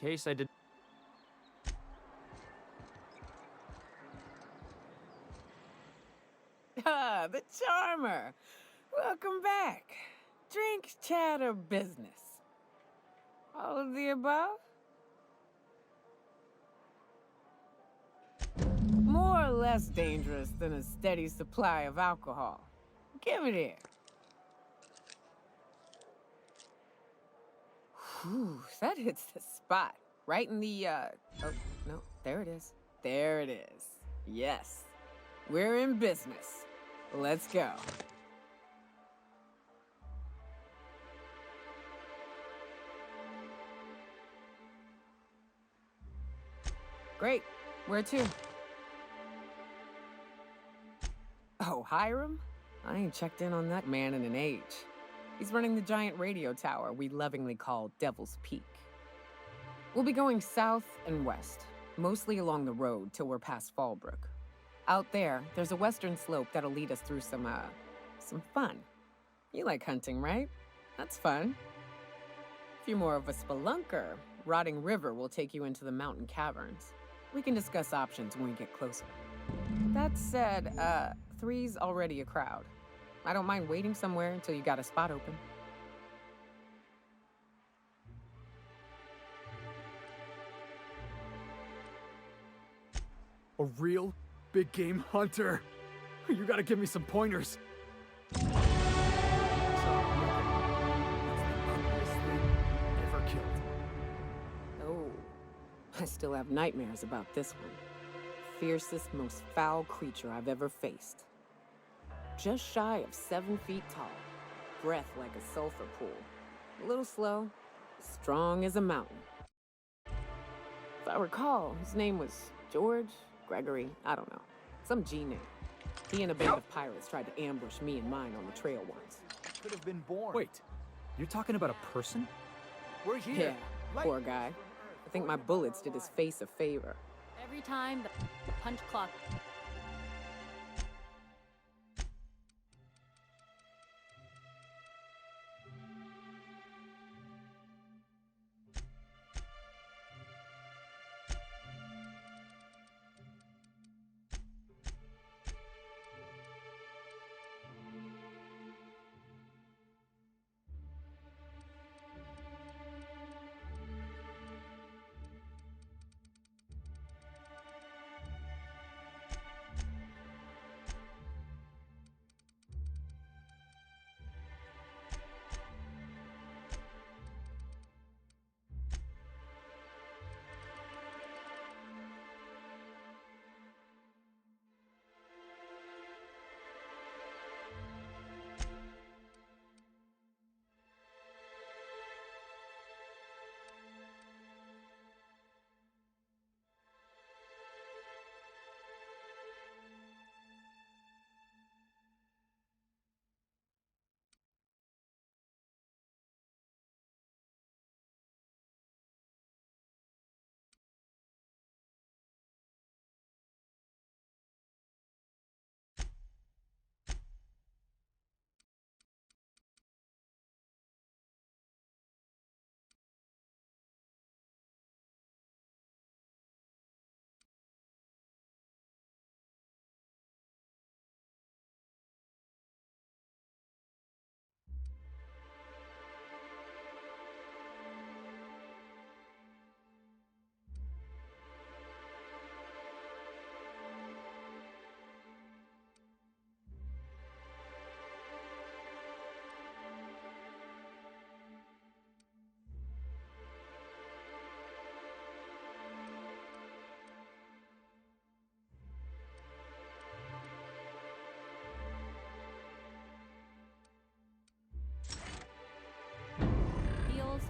case I did. Ah, the Charmer. Welcome back. Drink, chat, or business? All of the above? More or less dangerous than a steady supply of alcohol. Give it here. Whew, that hits the spot. Right in the, oh, no, there it is. There it is. Yes. We're in business. Let's go. Great. Where to? Oh, Hiram? I ain't checked in on that man in an age. He's running the giant radio tower we lovingly call Devil's Peak. We'll be going south and west, mostly along the road till we're past Fallbrook. Out there, there's a western slope that'll lead us through some fun. You like hunting, right? That's fun. If you're more of a spelunker, Rotting River will take you into the mountain caverns. We can discuss options when we get closer. That said, 3's already a crowd. I don't mind waiting somewhere until you got a spot open. A real big game hunter. You gotta give me some pointers. What's the ugliest thing ever killed? Oh, I still have nightmares about this one. Fiercest, most foul creature I've ever faced. Just shy of 7 feet tall. Breath like a sulfur pool. A little slow, strong as a mountain. If I recall, his name was George, Gregory, I don't know. Some G name. He and a band of pirates tried to ambush me and mine on the trail once. Could have been born. Wait, you're talking about a person? We're here. Yeah, poor guy. I think my bullets did his face a favor. Every time the punch clock.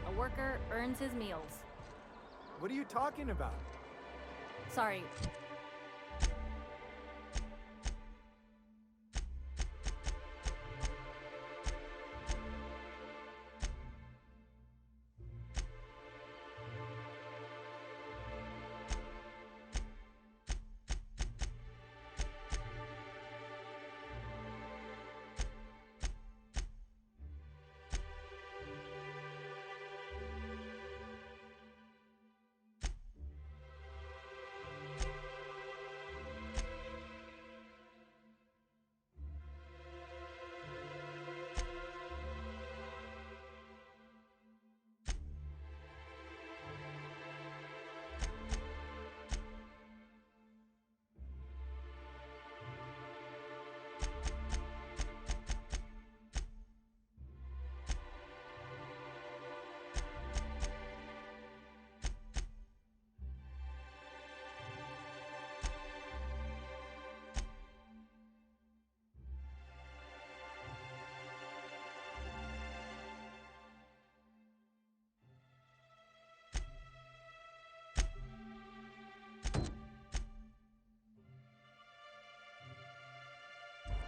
A worker earns his meals. What are you talking about? Sorry.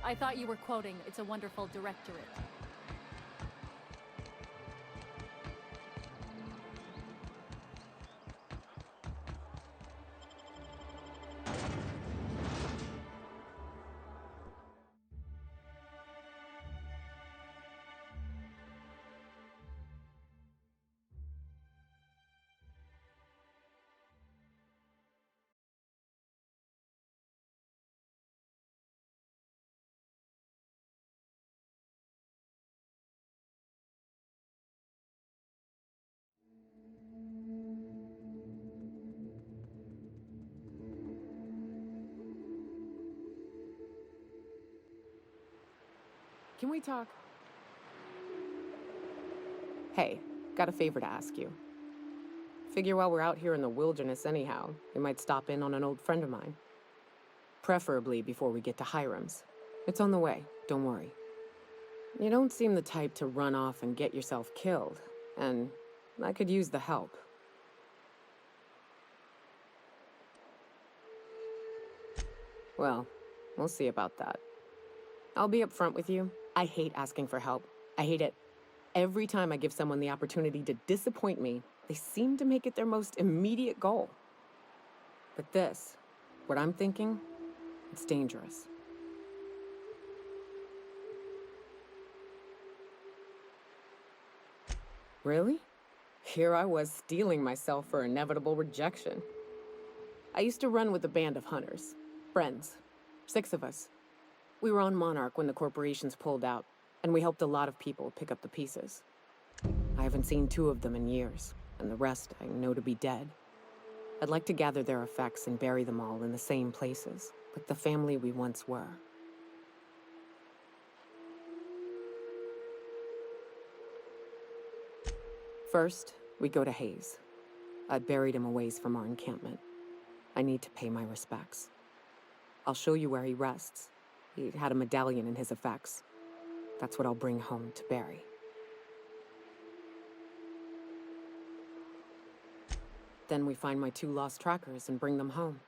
I thought you were quoting It's a Wonderful Directorate. Can we talk? Hey, got a favor to ask you. Figure while we're out here in the wilderness anyhow, we might stop in on an old friend of mine. Preferably before we get to Hiram's. It's on the way, don't worry. You don't seem the type to run off and get yourself killed, and I could use the help. Well, we'll see about that. I'll be upfront with you. I hate asking for help. I hate it. Every time I give someone the opportunity to disappoint me, they seem to make it their most immediate goal. But this, what I'm thinking, it's dangerous. Really? Here I was steeling myself for inevitable rejection. I used to run with a band of hunters. Friends. 6 of us. We were on Monarch when the corporations pulled out, and we helped a lot of people pick up the pieces. I haven't seen 2 of them in years, and the rest I know to be dead. I'd like to gather their effects and bury them all in the same places, like the family we once were. First, we go to Hayes. I buried him a ways from our encampment. I need to pay my respects. I'll show you where he rests. He had a medallion in his effects. That's what I'll bring home to Barry. Then we find my 2 lost trackers and bring them home.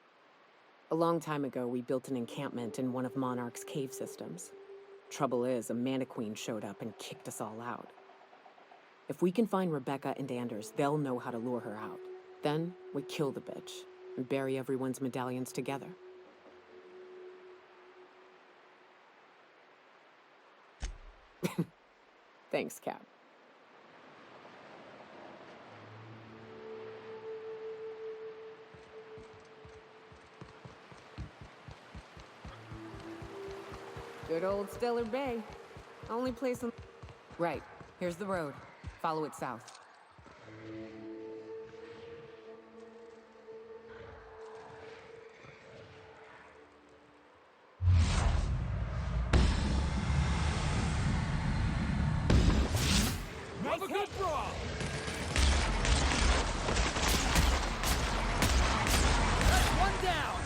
A long time ago, we built an encampment in one of Monarch's cave systems. Trouble is, a Mantiqueen showed up and kicked us all out. If we can find Rebecca and Anders, they'll know how to lure her out. Then we kill the bitch and bury everyone's medallions together. Thanks, Cap. Good old Stellar Bay. Only place on... Right. Here's the road. Follow it south. Have a good brawl! That's 1 down!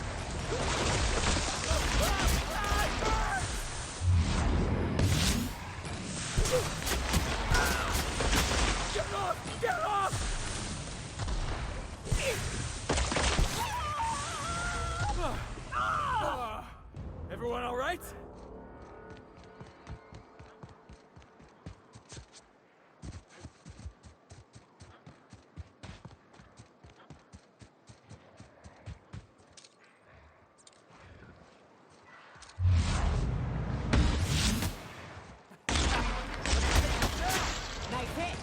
Get off! Get off! Everyone all right? Nice hit!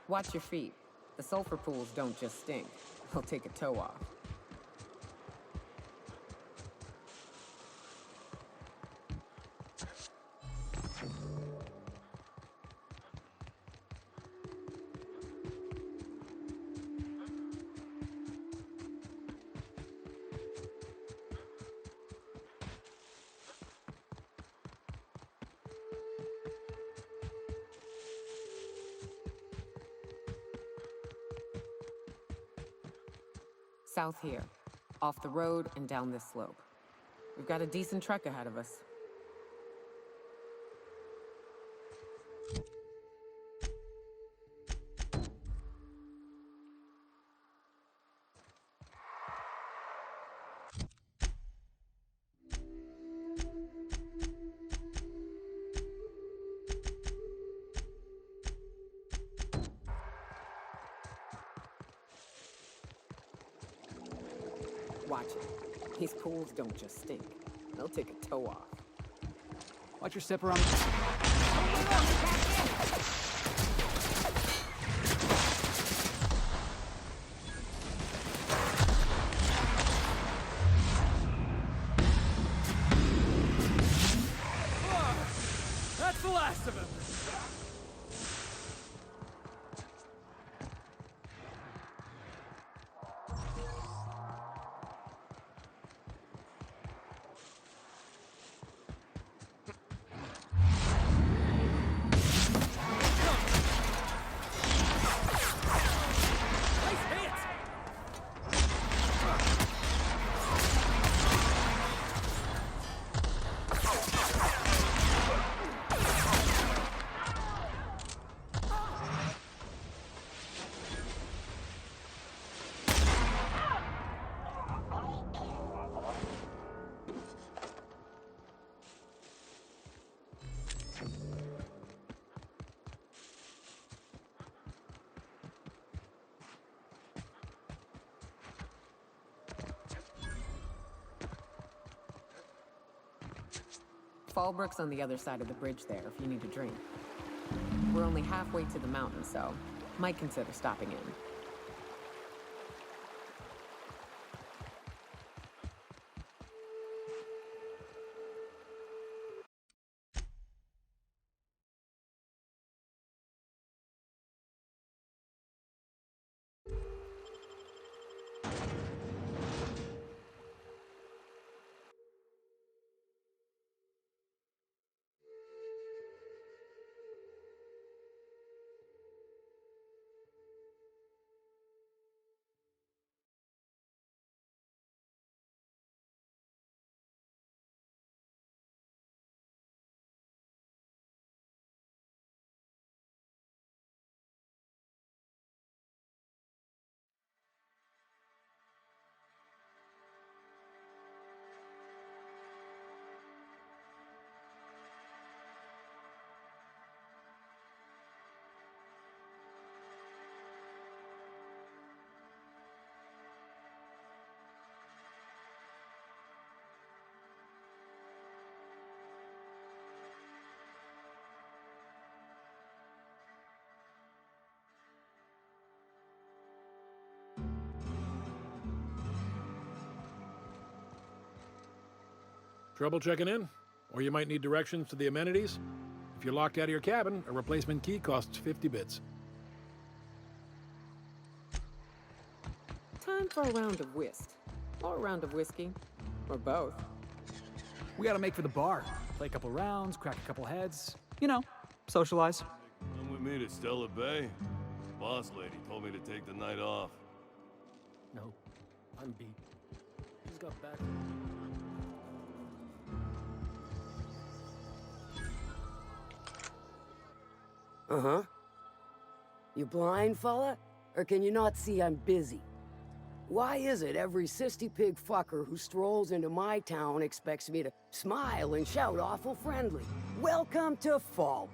Watch your feet. The sulfur pools don't just stink. They'll take a toe off. South here. Off the road and down this slope. We've got a decent trek ahead of us. Watch it. These pools don't just stink. They'll take a toe off. Watch your step around. That's the last of him. Fallbrook's on the other side of the bridge there if you need a drink. We're only halfway to the mountain, so might consider stopping in. Trouble checking in? Or you might need directions to the amenities? If you're locked out of your cabin, a replacement key costs 50 bits. Time for a round of whist. Or a round of whiskey. Or both. We gotta make for the bar. Play a couple rounds, crack a couple heads. You know, socialize. Come with me to Stella Bay. Boss lady told me to take the night off. No, I'm beat. Just got back. Uh-huh. You blind, fella? Or can you not see I'm busy? Why is it every sissy pig fucker who strolls into my town expects me to smile and shout awful friendly? Welcome to Fallbrook.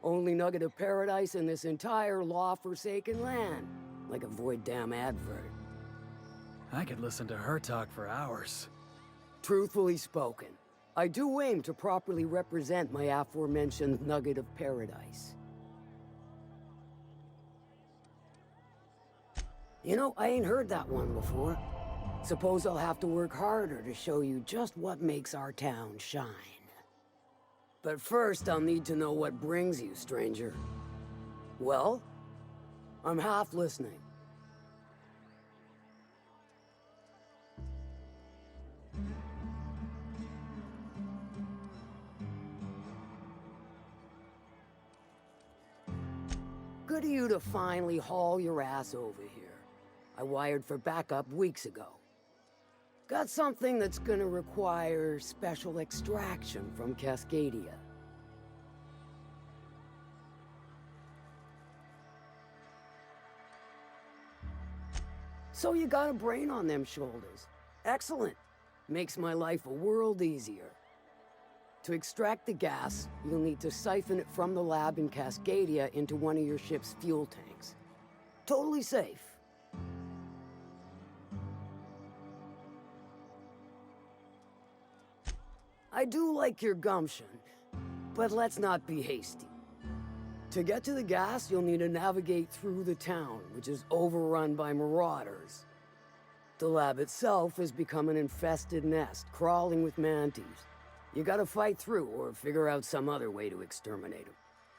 Only nugget of paradise in this entire law-forsaken land. Like a void damn advert. I could listen to her talk for hours. Truthfully spoken, I do aim to properly represent my aforementioned nugget of paradise. You know, I ain't heard that one before. Suppose I'll have to work harder to show you just what makes our town shine. But first, I'll need to know what brings you, stranger. Well, I'm half listening. Good of you to finally haul your ass over here. I wired for backup weeks ago. Got something that's gonna require special extraction from Cascadia. So you got a brain on them shoulders. Excellent. Makes my life a world easier. To extract the gas, you'll need to siphon it from the lab in Cascadia into one of your ship's fuel tanks. Totally safe. I do like your gumption, but let's not be hasty. To get to the gas, you'll need to navigate through the town, which is overrun by marauders. The lab itself has become an infested nest, crawling with manties. You gotta fight through or figure out some other way to exterminate them.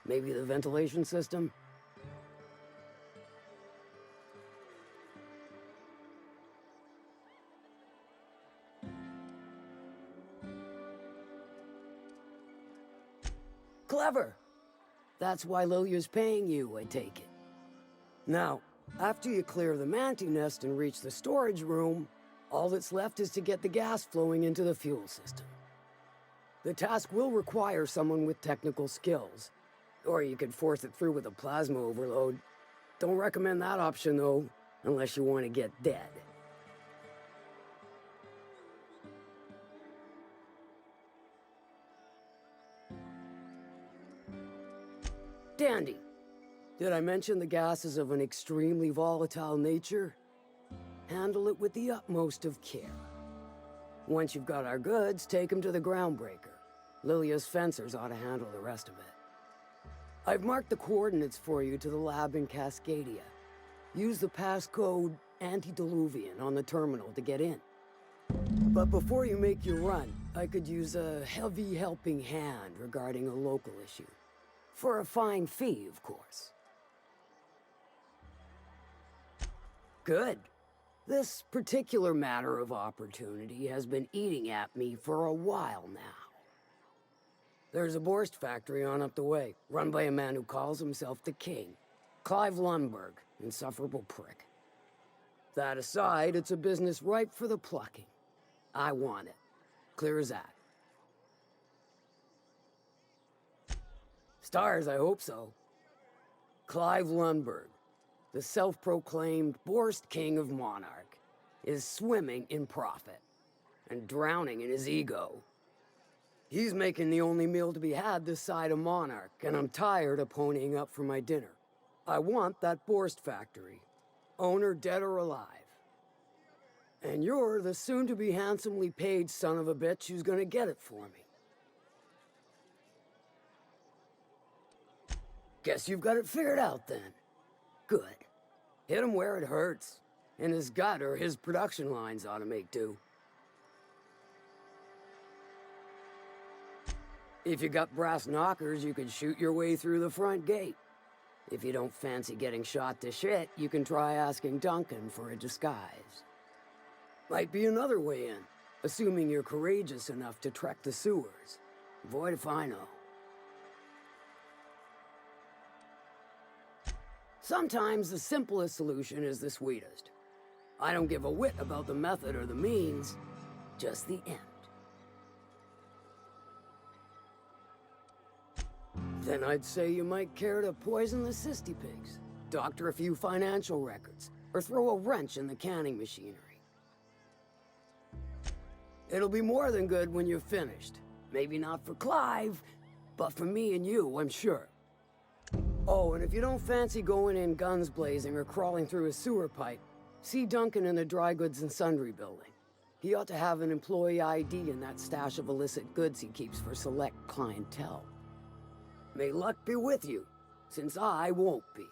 Maybe the ventilation system? Clever! That's why Lilia's paying you, I take it. Now, after you clear the mantis nest and reach the storage room, all that's left is to get the gas flowing into the fuel system. The task will require someone with technical skills, or you could force it through with a plasma overload. Don't recommend that option, though, unless you want to get dead. Dandy. Did I mention the gas is of an extremely volatile nature? Handle it with the utmost of care. Once you've got our goods, take them to the groundbreaker. Lilia's fencers ought to handle the rest of it. I've marked the coordinates for you to the lab in Cascadia. Use the passcode Antediluvian on the terminal to get in. But before you make your run, I could use a heavy helping hand regarding a local issue. For a fine fee, of course. Good. This particular matter of opportunity has been eating at me for a while now. There's a Borst factory on up the way, run by a man who calls himself the King. Clive Lundberg, insufferable prick. That aside, it's a business ripe for the plucking. I want it. Clear as that. Stars, I hope so. Clive Lundberg, the self-proclaimed Borst King of Monarch, is swimming in profit and drowning in his ego. He's making the only meal to be had this side of Monarch, and I'm tired of ponying up for my dinner. I want that Borst factory, owner dead or alive. And you're the soon-to-be handsomely paid son of a bitch who's gonna get it for me. Guess you've got it figured out then. Good. Hit him where it hurts. In his gut or his production lines ought to make do. If you got brass knockers, you can shoot your way through the front gate. If you don't fancy getting shot to shit, you can try asking Duncan for a disguise. Might be another way in, assuming you're courageous enough to trek the sewers. Void if I know. Sometimes the simplest solution is the sweetest. I don't give a whit about the method or the means, just the end. Then I'd say you might care to poison the cystypigs, doctor a few financial records, or throw a wrench in the canning machinery. It'll be more than good when you're finished. Maybe not for Clive, but for me and you, I'm sure. Oh, and if you don't fancy going in guns blazing or crawling through a sewer pipe, see Duncan in the Dry Goods and Sundry building. He ought to have an employee ID in that stash of illicit goods he keeps for select clientele. May luck be with you, since I won't be.